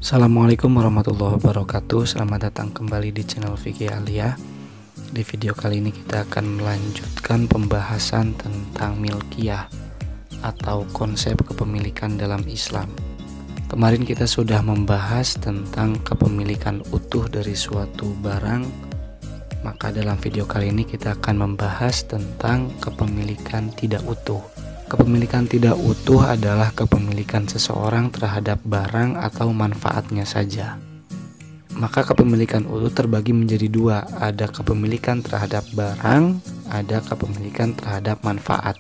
Assalamualaikum warahmatullahi wabarakatuh. Selamat datang kembali di channel Fikih Aliyah. Di video kali ini kita akan melanjutkan pembahasan tentang milkiyah atau konsep kepemilikan dalam Islam. Kemarin kita sudah membahas tentang kepemilikan utuh dari suatu barang. Maka dalam video kali ini kita akan membahas tentang kepemilikan tidak utuh. Kepemilikan tidak utuh adalah kepemilikan seseorang terhadap barang atau manfaatnya saja. Maka kepemilikan utuh terbagi menjadi dua, ada kepemilikan terhadap barang, ada kepemilikan terhadap manfaat.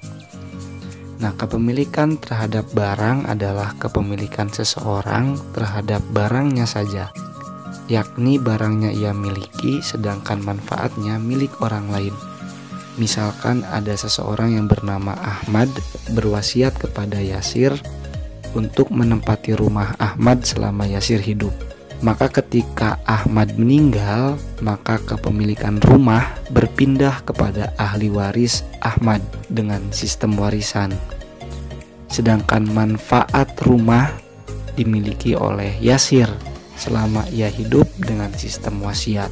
Nah, kepemilikan terhadap barang adalah kepemilikan seseorang terhadap barangnya saja, yakni barangnya ia miliki sedangkan manfaatnya milik orang lain. Misalkan ada seseorang yang bernama Ahmad berwasiat kepada Yasir untuk menempati rumah Ahmad selama Yasir hidup. Maka ketika Ahmad meninggal, maka kepemilikan rumah berpindah kepada ahli waris Ahmad dengan sistem warisan. Sedangkan manfaat rumah dimiliki oleh Yasir selama ia hidup dengan sistem wasiat.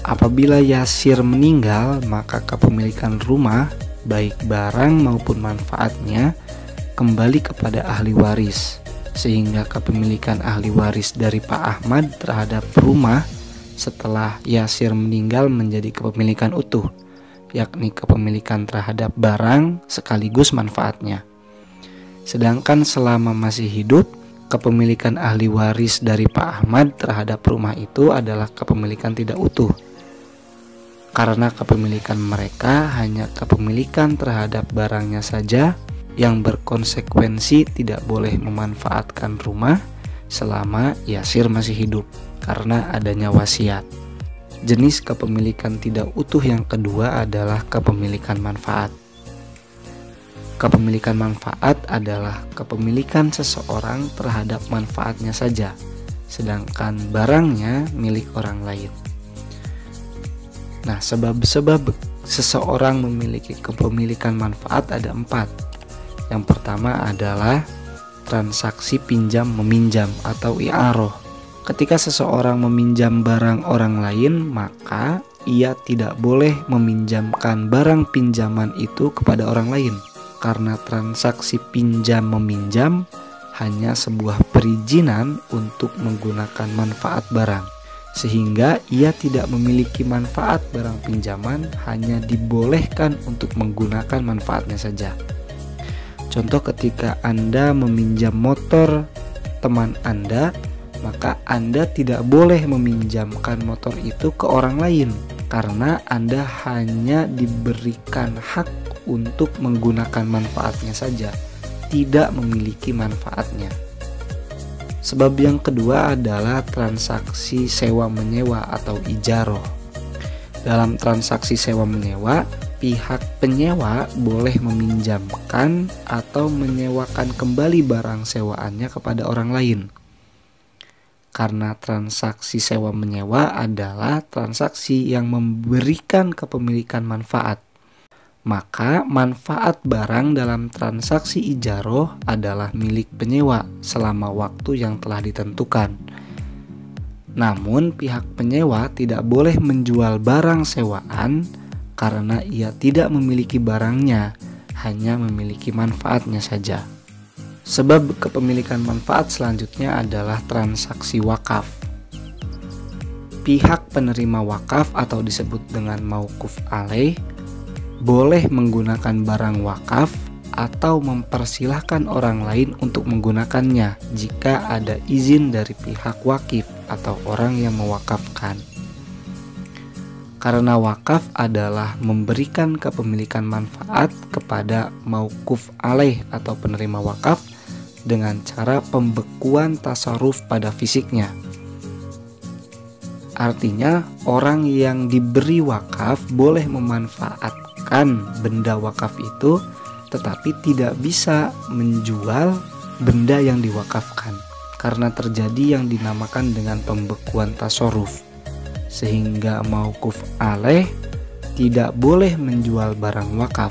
Apabila Yasir meninggal, maka kepemilikan rumah, baik barang maupun manfaatnya, kembali kepada ahli waris. Sehingga kepemilikan ahli waris dari Pak Ahmad terhadap rumah setelah Yasir meninggal menjadi kepemilikan utuh, yakni kepemilikan terhadap barang sekaligus manfaatnya. Sedangkan selama masih hidup, kepemilikan ahli waris dari Pak Ahmad terhadap rumah itu adalah kepemilikan tidak utuh. Karena kepemilikan mereka hanya kepemilikan terhadap barangnya saja, yang berkonsekuensi tidak boleh memanfaatkan rumah selama Yasir masih hidup karena adanya wasiat. Jenis kepemilikan tidak utuh yang kedua adalah kepemilikan manfaat. Kepemilikan manfaat adalah kepemilikan seseorang terhadap manfaatnya saja, sedangkan barangnya milik orang lain. Nah, sebab-sebab seseorang memiliki kepemilikan manfaat ada 4. Yang pertama adalah transaksi pinjam-meminjam atau i'aroh. Ketika seseorang meminjam barang orang lain, maka ia tidak boleh meminjamkan barang pinjaman itu kepada orang lain. Karena transaksi pinjam-meminjam hanya sebuah perizinan untuk menggunakan manfaat barang. Sehingga ia tidak memiliki manfaat barang pinjaman, hanya dibolehkan untuk menggunakan manfaatnya saja. Contoh, ketika Anda meminjam motor teman Anda, maka Anda tidak boleh meminjamkan motor itu ke orang lain, karena Anda hanya diberikan hak untuk menggunakan manfaatnya saja, tidak memiliki manfaatnya. Sebab yang kedua adalah transaksi sewa-menyewa atau ijaroh. Dalam transaksi sewa-menyewa, pihak penyewa boleh meminjamkan atau menyewakan kembali barang sewaannya kepada orang lain. Karena transaksi sewa-menyewa adalah transaksi yang memberikan kepemilikan manfaat, maka manfaat barang dalam transaksi ijaroh adalah milik penyewa selama waktu yang telah ditentukan. Namun pihak penyewa tidak boleh menjual barang sewaan karena ia tidak memiliki barangnya, hanya memiliki manfaatnya saja. Sebab kepemilikan manfaat selanjutnya adalah transaksi wakaf. Pihak penerima wakaf atau disebut dengan mauquf alaih boleh menggunakan barang wakaf atau mempersilahkan orang lain untuk menggunakannya jika ada izin dari pihak wakif atau orang yang mewakafkan. Karena wakaf adalah memberikan kepemilikan manfaat kepada mauquf alaih atau penerima wakaf dengan cara pembekuan tasarruf pada fisiknya. Artinya, orang yang diberi wakaf boleh memanfaatkan benda wakaf itu, tetapi tidak bisa menjual benda yang diwakafkan karena terjadi yang dinamakan dengan pembekuan tasarruf. Sehingga mauquf alaih tidak boleh menjual barang wakaf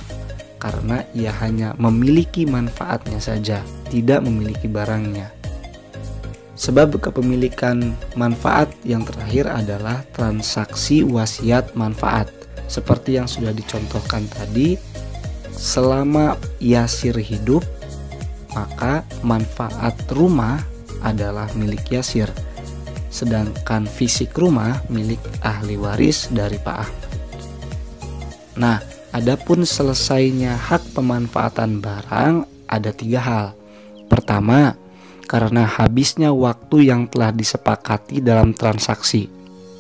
karena ia hanya memiliki manfaatnya saja, tidak memiliki barangnya. Sebab kepemilikan manfaat yang terakhir adalah transaksi wasiat manfaat. Seperti yang sudah dicontohkan tadi, selama Yasir hidup, maka manfaat rumah adalah milik Yasir, sedangkan fisik rumah milik ahli waris dari Pak Ahmad. Nah, adapun selesainya hak pemanfaatan barang ada 3 hal. Pertama, karena habisnya waktu yang telah disepakati dalam transaksi,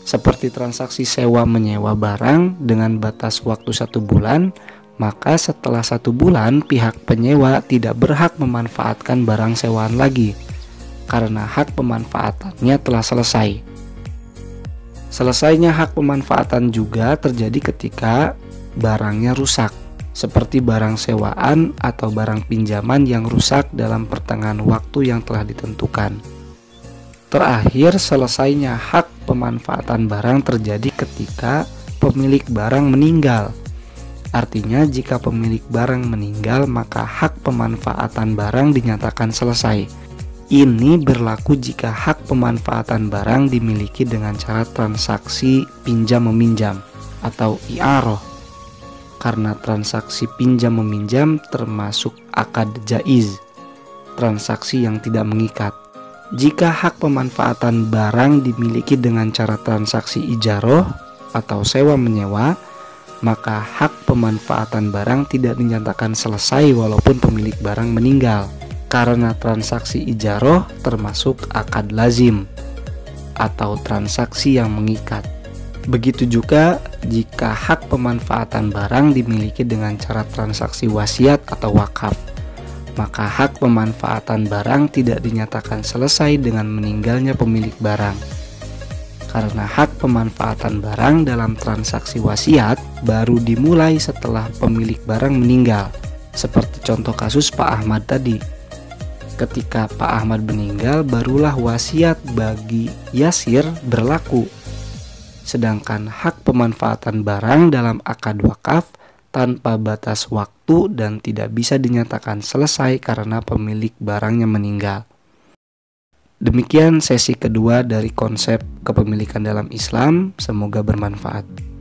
seperti transaksi sewa menyewa barang dengan batas waktu 1 bulan, maka setelah 1 bulan pihak penyewa tidak berhak memanfaatkan barang sewaan lagi, karena hak pemanfaatannya telah selesai. Selesainya hak pemanfaatan juga terjadi ketika barangnya rusak, seperti barang sewaan atau barang pinjaman yang rusak dalam pertengahan waktu yang telah ditentukan. Terakhir, selesainya hak pemanfaatan barang terjadi ketika pemilik barang meninggal. Artinya, jika pemilik barang meninggal, maka hak pemanfaatan barang dinyatakan selesai. Ini berlaku jika hak pemanfaatan barang dimiliki dengan cara transaksi pinjam-meminjam atau i'aroh. Karena transaksi pinjam-meminjam termasuk akad jaiz, transaksi yang tidak mengikat. Jika hak pemanfaatan barang dimiliki dengan cara transaksi ijaroh atau sewa-menyewa, maka hak pemanfaatan barang tidak dinyatakan selesai walaupun pemilik barang meninggal, karena transaksi ijaroh termasuk akad lazim atau transaksi yang mengikat. Begitu juga jika hak pemanfaatan barang dimiliki dengan cara transaksi wasiat atau wakaf, maka hak pemanfaatan barang tidak dinyatakan selesai dengan meninggalnya pemilik barang, karena hak pemanfaatan barang dalam transaksi wasiat baru dimulai setelah pemilik barang meninggal, seperti contoh kasus Pak Ahmad tadi. Ketika Pak Ahmad meninggal, barulah wasiat bagi Yasir berlaku. Sedangkan hak pemanfaatan barang dalam akad wakaf tanpa batas waktu dan tidak bisa dinyatakan selesai karena pemilik barangnya meninggal. Demikian sesi kedua dari konsep kepemilikan dalam Islam, semoga bermanfaat.